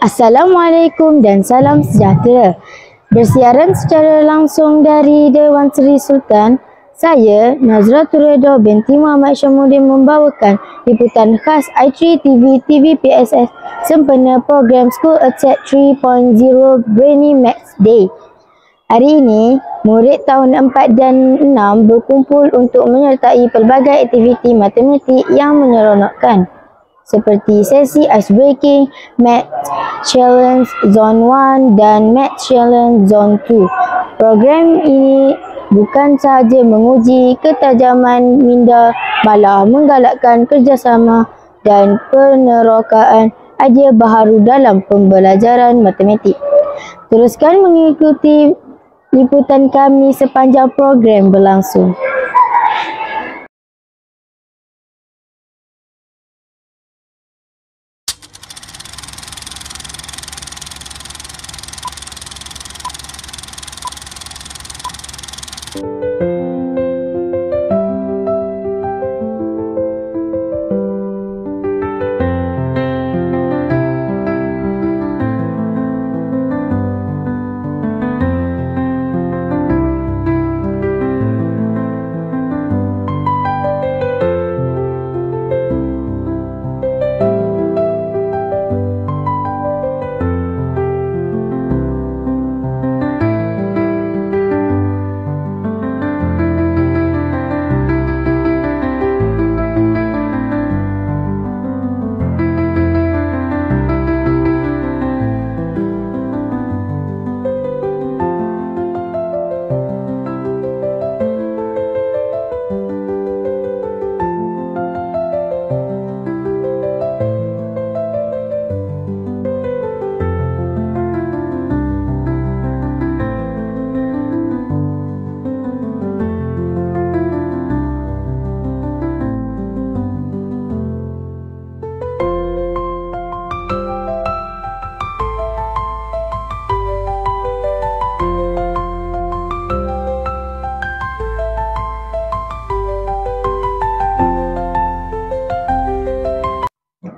Assalamualaikum dan salam sejahtera. Bersiaran secara langsung dari Dewan Seri Sultan, saya Nazratul Redha binti Muhammad Syamuddin membawakan liputan khas i3 TV TVPSS sempena program School Attack 3.0 Brainy Maths Day. Hari ini, murid tahun 4 dan 6 berkumpul untuk menyertai pelbagai aktiviti matematik yang menyeronokkan, seperti sesi ice breaking, Math Challenge Zone 1 dan Math Challenge Zone 2. Program ini bukan sahaja menguji ketajaman minda, malah menggalakkan kerjasama dan penerokaan idea baharu dalam pembelajaran matematik. Teruskan mengikuti liputan kami sepanjang program berlangsung.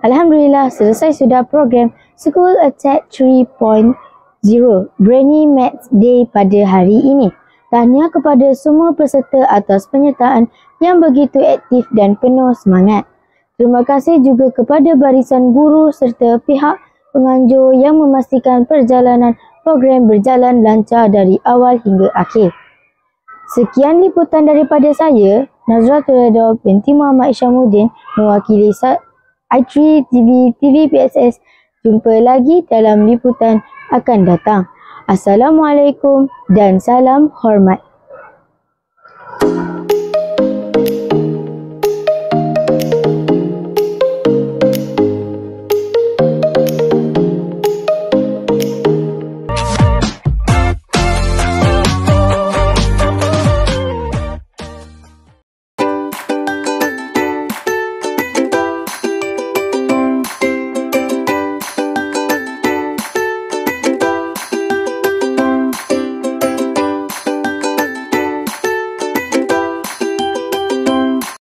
Alhamdulillah, selesai sudah program School Attack 3.0 Brainy Maths Day pada hari ini. Tahniah kepada semua peserta atas penyertaan yang begitu aktif dan penuh semangat. Terima kasih juga kepada barisan guru serta pihak penganjur yang memastikan perjalanan program berjalan lancar dari awal hingga akhir. Sekian liputan daripada saya, Nazratul Redha binti Muhammad Syamuddin, mewakili i3 TV TVPSS. Jumpa lagi dalam liputan akan datang. Assalamualaikum dan salam hormat.